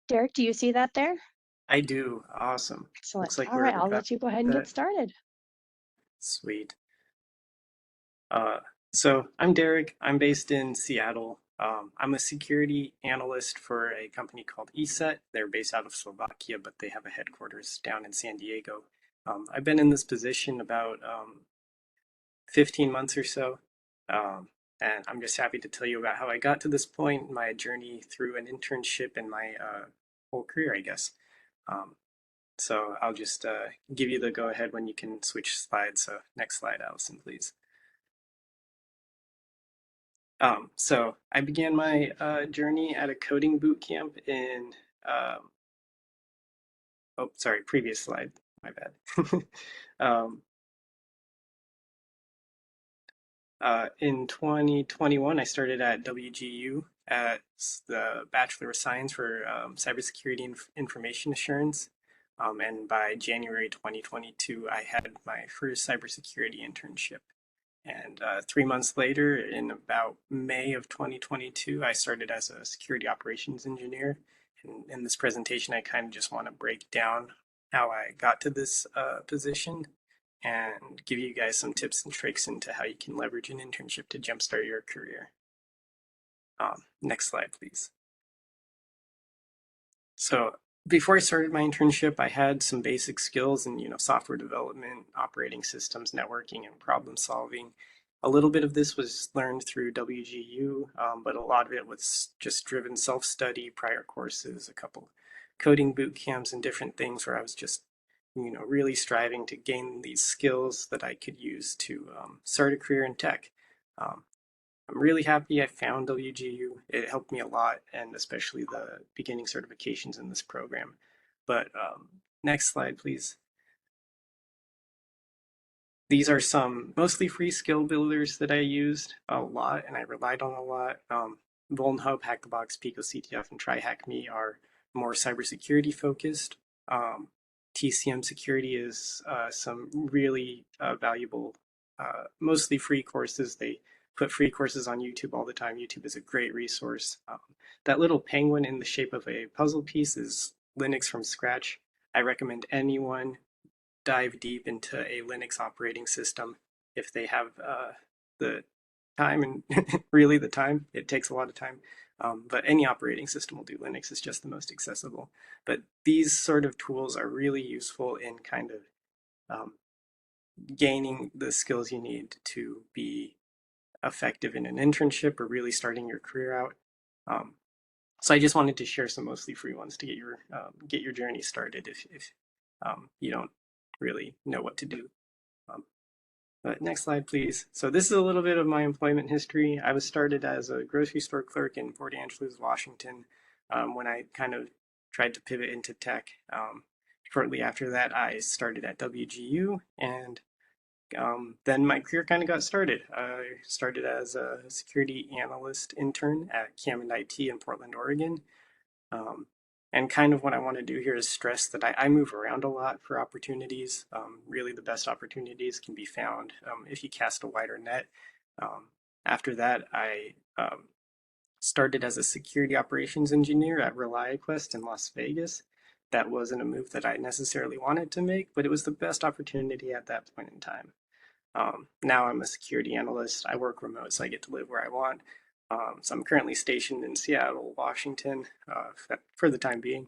Derek, do you see that there? I do. Awesome. Looks Excellent. like All we're right, about I'll let you go ahead and get that. started. Sweet. Uh, so I'm Derek. I'm based in Seattle. I'm a security analyst for a company called ESET. They're based out of Slovakia, but they have a headquarters down in San Diego. I've been in this position about 15 months or so. Um, and I'm just happy to tell you about how I got to this point, my journey through an internship and my whole career, I guess. Um, So I'll just give you the go ahead when you can switch slides. So next slide, Allison, please. So I began my journey at a coding boot camp in, um, oh, sorry, previous slide, my bad. um, in 2021, I started at WGU at the Bachelor of Science for Cybersecurity Information Assurance. And by January 2022, I had my first cybersecurity internship. And 3 months later, in about May of 2022, I started as a security operations engineer. And in this presentation, I kind of just want to break down how I got to this position and give you guys some tips and tricks into how you can leverage an internship to jumpstart your career. Next slide, please. So before I started my internship, I had some basic skills in, software development, operating systems, networking, and problem solving. A little bit of this was learned through WGU, but a lot of it was just driven self-study, prior courses, a couple coding boot camps, and different things where I was just, really striving to gain these skills that I could use to start a career in tech. Um, I'm really happy I found WGU. It helped me a lot, and especially the beginning certifications in this program. But next slide, please. These are some mostly free skill builders that I used a lot and I relied on a lot. VulnHub, HackTheBox, PicoCTF, and TryHackMe are more cybersecurity focused. Um, TCM Security is some really valuable, mostly free courses. They put free courses on YouTube all the time. YouTube is a great resource. That little penguin in the shape of a puzzle piece is Linux from scratch. I recommend anyone dive deep into a Linux operating system if they have the time and really the time. It takes a lot of time. But any operating system will do. Linux is just the most accessible. But these sort of tools are really useful in kind of um, gaining the skills you need to be effective in an internship or really starting your career out. Um, so I just wanted to share some mostly free ones to get your journey started if you don't really know what to do. Um, but next slide, please. So this is a little bit of my employment history. I was started as a grocery store clerk in Port Angeles, Washington, when I kind of tried to pivot into tech. Shortly after that, I started at WGU, and then my career kind of got started. I started as a security analyst intern at Cammon IT in Portland, Oregon. Um, and kind of what I want to do here is stress that I move around a lot for opportunities. Really, the best opportunities can be found if you cast a wider net. Um, After that, I started as a security operations engineer at ReliaQuest in Las Vegas. That wasn't a move that I necessarily wanted to make, but it was the best opportunity at that point in time. Now I'm a security analyst. I work remote, so I get to live where I want. So I'm currently stationed in Seattle, Washington, for the time being.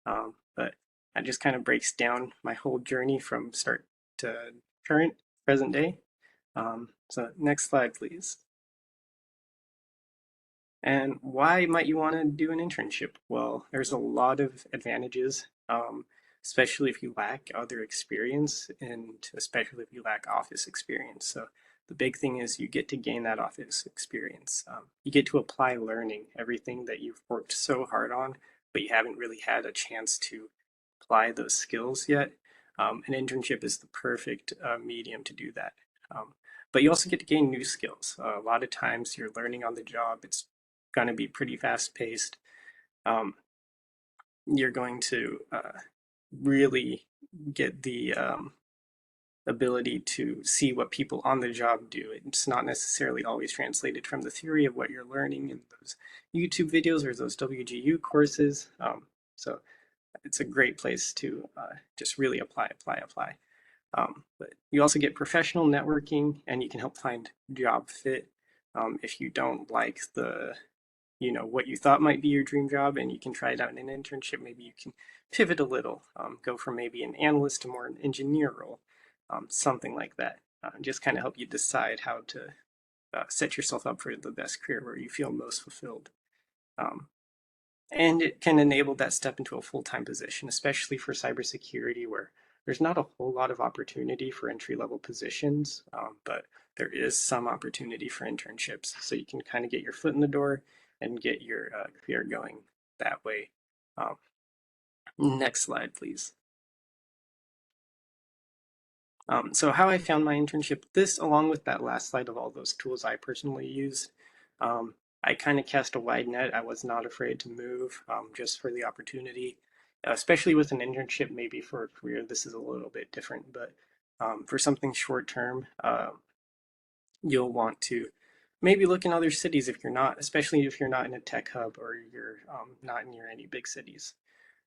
But that just kind of breaks down my whole journey from start to current, present day. So next slide, please. And why might you want to do an internship? Well, there's a lot of advantages, especially if you lack other experience and especially if you lack office experience. So the big thing is you get to gain that office experience. You get to apply learning, everything that you've worked so hard on, but you haven't really had a chance to apply those skills yet. An internship is the perfect medium to do that. Um, but you also get to gain new skills. A lot of times you're learning on the job. It's going to be pretty fast paced. Um, you're going to really get the ability to see what people on the job do. It's not necessarily always translated from the theory of what you're learning in those YouTube videos or those WGU courses. So it's a great place to just really apply. But you also get professional networking, and you can help find job fit. If you don't like what you thought might be your dream job, and you can try it out in an internship, maybe you can pivot a little, go from maybe an analyst to more an engineer role, something like that. Just kind of help you decide how to set yourself up for the best career where you feel most fulfilled. Um, and it can enable that step into a full-time position, especially for cybersecurity, where there's not a whole lot of opportunity for entry-level positions, but there is some opportunity for internships. So you can kind of get your foot in the door and get your career going that way. Um, Next slide, please. So how I found my internship, this along with that last slide of all those tools I personally use, I kind of cast a wide net. I was not afraid to move just for the opportunity, especially with an internship. Maybe for a career, this is a little bit different, but for something short term, you'll want to maybe look in other cities if you're not, especially if you're not in a tech hub or you're not near any big cities.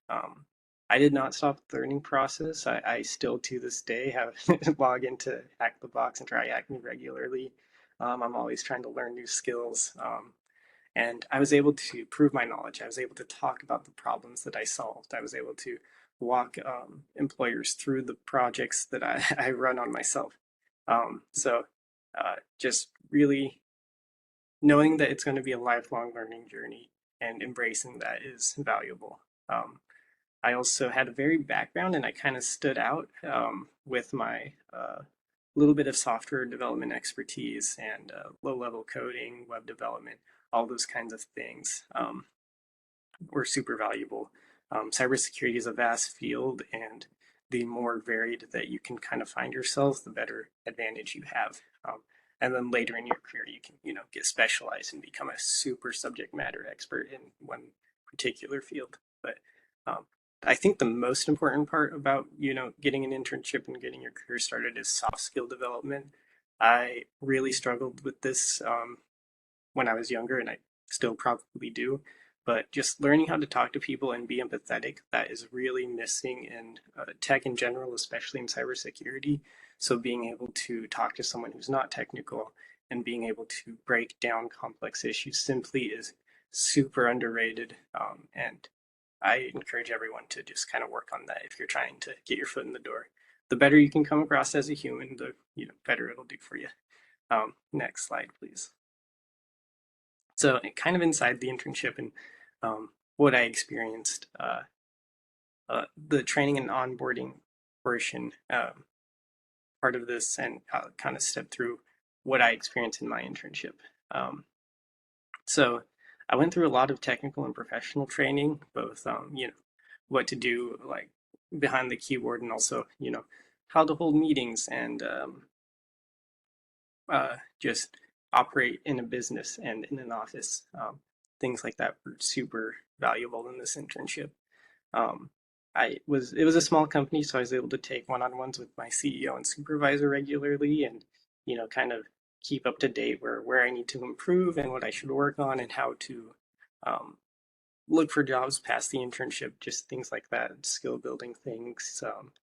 Um, I did not stop the learning process. I still to this day have log into Hack the Box and try hacking regularly. I'm always trying to learn new skills. And I was able to prove my knowledge. I was able to talk about the problems that I solved. I was able to walk employers through the projects that I run on myself. Just really knowing that it's going to be a lifelong learning journey and embracing that is valuable. I also had a varied background, and I kind of stood out with my little bit of software development expertise and low-level coding, web development, all those kinds of things were super valuable. Cybersecurity is a vast field, and the more varied that you can kind of find yourself, the better advantage you have. And then later in your career, you can get specialized and become a super subject matter expert in one particular field. But um, I think the most important part about getting an internship and getting your career started is soft skill development. I really struggled with this when I was younger, and I still probably do. But just learning how to talk to people and be empathetic, that is really missing in tech in general, especially in cybersecurity. So being able to talk to someone who's not technical and being able to break down complex issues simply is super underrated. And I encourage everyone to just kind of work on that if you're trying to get your foot in the door. The better you can come across as a human, the better it'll do for you. Next slide, please. So kind of inside the internship and what I experienced, the training and onboarding portion part of this, and kind of step through what I experienced in my internship. So I went through a lot of technical and professional training, both what to do like behind the keyboard, and also how to hold meetings and just operate in a business and in an office. Things like that were super valuable in this internship. It was a small company, so I was able to take one-on-ones with my CEO and supervisor regularly, and kind of keep up to date where I need to improve and what I should work on, and how to look for jobs past the internship, just things like that, skill building things,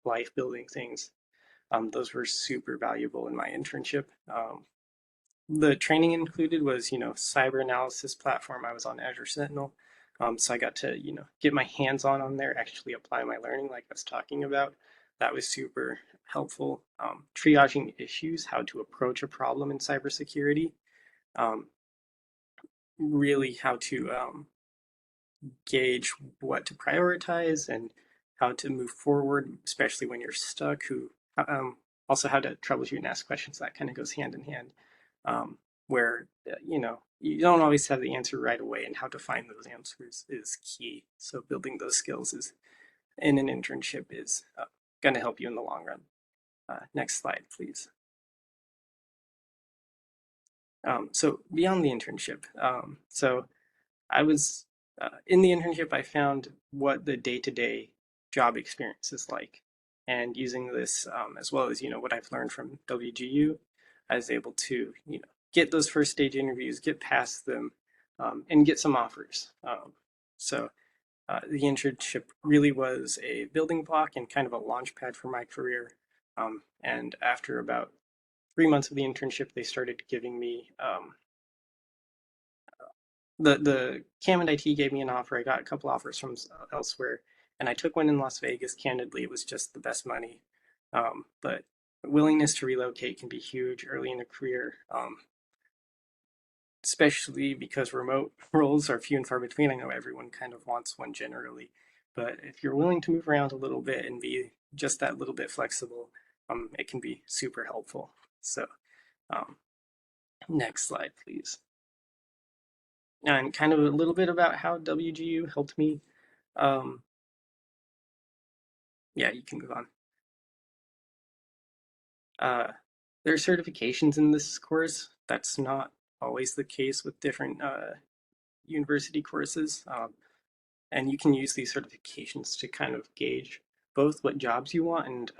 life building things. Those were super valuable in my internship. The training included was, cyber analysis platform. I was on Azure Sentinel. So I got to, get my hands on there, actually apply my learning like I was talking about. That was super helpful. Triaging issues, how to approach a problem in cybersecurity. Really how to gauge what to prioritize and how to move forward, especially when you're stuck. Also how to troubleshoot and ask questions. That kind of goes hand in hand. Where you don't always have the answer right away, and how to find those answers is key. So building those skills is in an internship is going to help you in the long run. Next slide, please. So beyond the internship, so I was in the internship, I found what the day-to-day job experience is like, and using this as well as what I've learned from WGU, I was able to get those first stage interviews, get past them, and get some offers. So The internship really was a building block and kind of a launch pad for my career. And after about 3 months of the internship, they started giving me the Cam and IT gave me an offer. I got a couple offers from elsewhere, and I took one in Las Vegas. Candidly, it was just the best money, but willingness to relocate can be huge early in a career, especially because remote roles are few and far between. I know everyone kind of wants one generally, but if you're willing to move around a little bit and be just that little bit flexible, it can be super helpful. So, um, next slide, please. And kind of a little bit about how WGU helped me. Um, yeah, you can move on. Uh, there are certifications in this course. That's not always the case with different university courses. And you can use these certifications to kind of gauge both what jobs you want and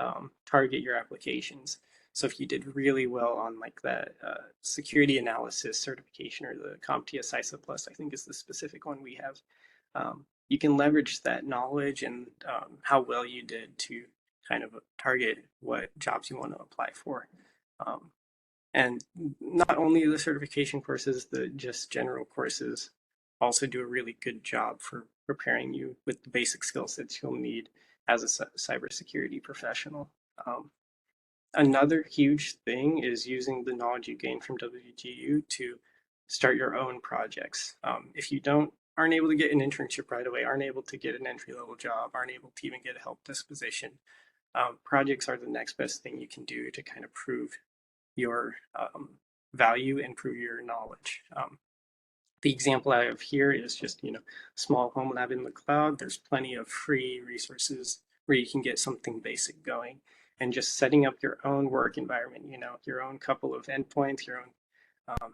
target your applications. So if you did really well on like that security analysis certification or the CompTIA CISA Plus, I think is the specific one we have, you can leverage that knowledge and how well you did to kind of target what jobs you want to apply for. Um, and not only the certification courses, the just general courses also do a really good job for preparing you with the basic skill sets you'll need as a cybersecurity professional. Um, Another huge thing is using the knowledge you gain from WGU to start your own projects. If you aren't able to get an internship right away, aren't able to get an entry level job, aren't able to even get a help desk position, projects are the next best thing you can do to kind of prove your value and prove your knowledge. The example I have here is just, small home lab in the cloud. There's plenty of free resources where you can get something basic going. And just setting up your own work environment, your own couple of endpoints, your own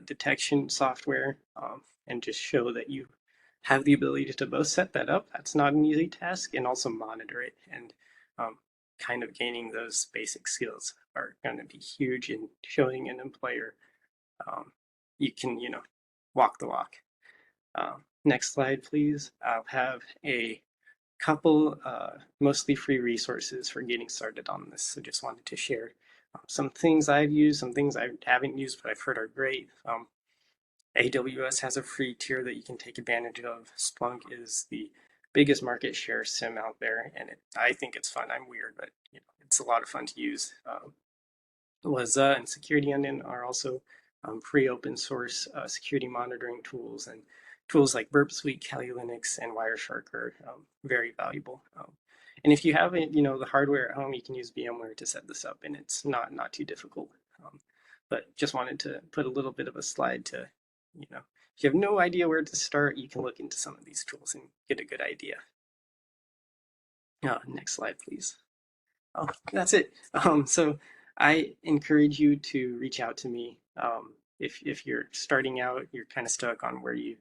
detection software, and just show that you have the ability to both set that up. That's not an easy task, and also monitor it. And um, kind of gaining those basic skills are going to be huge in showing an employer you can, walk the walk. Next slide, please. I'll have a couple mostly free resources for getting started on this. So just wanted to share some things I've used, some things I haven't used but I've heard are great. AWS has a free tier that you can take advantage of. Splunk is the biggest market share SIM out there, and I think it's fun. I'm weird, but it's a lot of fun to use. Waza and Security Onion are also free open source security monitoring tools, and tools like Burp Suite, Kali Linux, and Wireshark are very valuable. And if you have the hardware at home, you can use VMware to set this up, and it's not too difficult. But just wanted to put a little bit of a slide to, if you have no idea where to start, you can look into some of these tools and get a good idea. Next slide, please. Oh, that's it. So I encourage you to reach out to me if you're starting out, you're kind of stuck on where you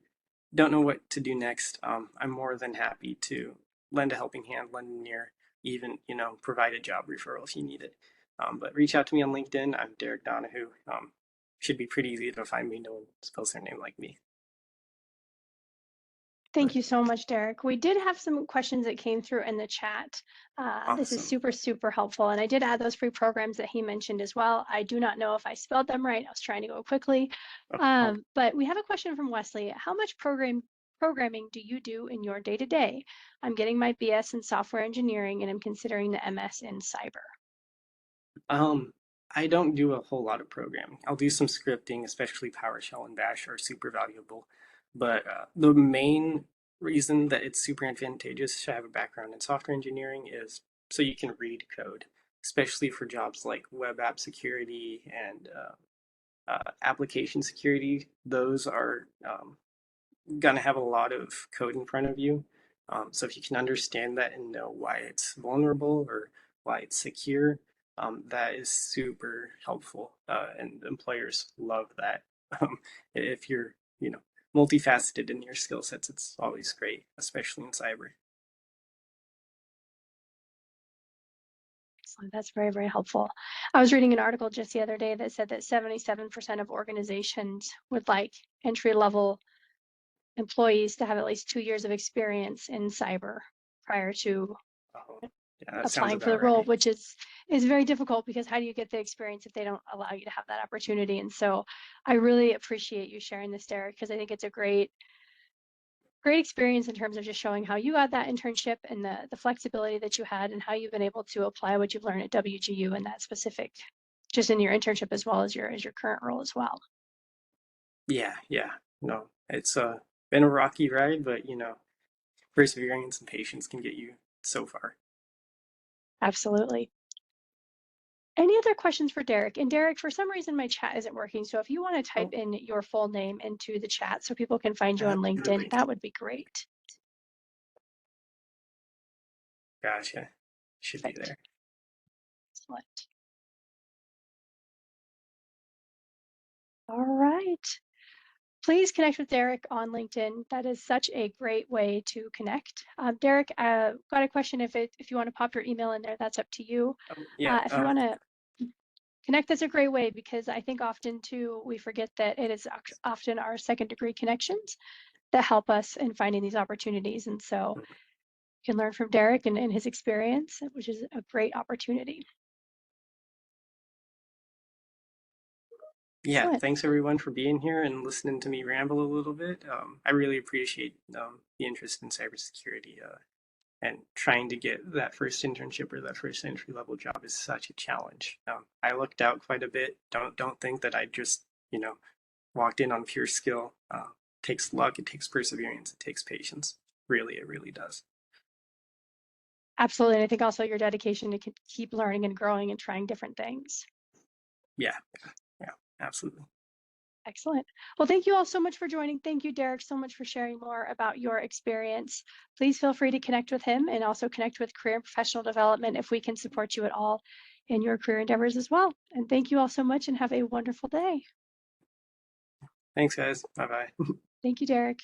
don't know what to do next. I'm more than happy to lend a helping hand, lend an ear, even provide a job referral if you need it. But reach out to me on LinkedIn. I'm Derek Donahue. Should be pretty easy to find me. No one spells their name like me. Thank you so much, Derek. We did have some questions that came through in the chat. Awesome. This is super, super helpful. And I did add those free programs that he mentioned as well. I do not know if I spelled them right. I was trying to go quickly. But we have a question from Wesley. How much programming do you do in your day-to-day? I'm getting my BS in software engineering and I'm considering the MS in cyber. I don't do a whole lot of programming. I'll do some scripting, especially PowerShell and Bash are super valuable. But the main reason that it's super advantageous to have a background in software engineering is so you can read code, especially for jobs like web app security and application security. Those are going to have a lot of code in front of you. So if you can understand that and know why it's vulnerable or why it's secure, that is super helpful, and employers love that. If you're, multifaceted in your skill sets, it's always great, especially in cyber. Excellent. That's very, very helpful. I was reading an article just the other day that said that 77% of organizations would like entry-level employees to have at least 2 years of experience in cyber prior to Oh, yeah, that sounds applying for the about role, right. which is very difficult because how do you get the experience if they don't allow you to have that opportunity? And so I really appreciate you sharing this, Derek, because I think it's a great experience in terms of just showing how you got that internship and the flexibility that you had and how you've been able to apply what you've learned at WGU in that specific, just in your internship as well as your current role as well. Yeah, yeah. No, it's been a rocky ride, but perseverance and patience can get you so far. Absolutely. Any other questions for Derek? And Derek, for some reason, my chat isn't working. So if you want to type Oh, in your full name into the chat so people can find you on LinkedIn, absolutely. that would be great. Gotcha. Should be Perfect. there. Excellent. All right. Please connect with Derek on LinkedIn. That is such a great way to connect. Derek, got a question. If you want to pop your email in there, that's up to you. Oh, yeah. If you want to connect, that's a great way because I think often too we forget that it is often our second degree connections that help us in finding these opportunities. And so you can learn from Derek and his experience, which is a great opportunity. Yeah, Excellent. thanks everyone for being here and listening to me ramble a little bit. I really appreciate the interest in cybersecurity, and trying to get that first internship or that first entry level job is such a challenge. I looked out quite a bit. Don't think that I just walked in on pure skill. It takes luck, it takes perseverance, it takes patience. Really, it really does. Absolutely. And I think also your dedication to keep learning and growing and trying different things. Yeah, yeah, absolutely. Excellent. Well, thank you all so much for joining. Thank you, Derek, so much for sharing more about your experience. Please feel free to connect with him and also connect with Career and Professional Development if we can support you at all in your career endeavors as well. And thank you all so much and have a wonderful day. Thanks, guys. Bye bye. Thank you, Derek.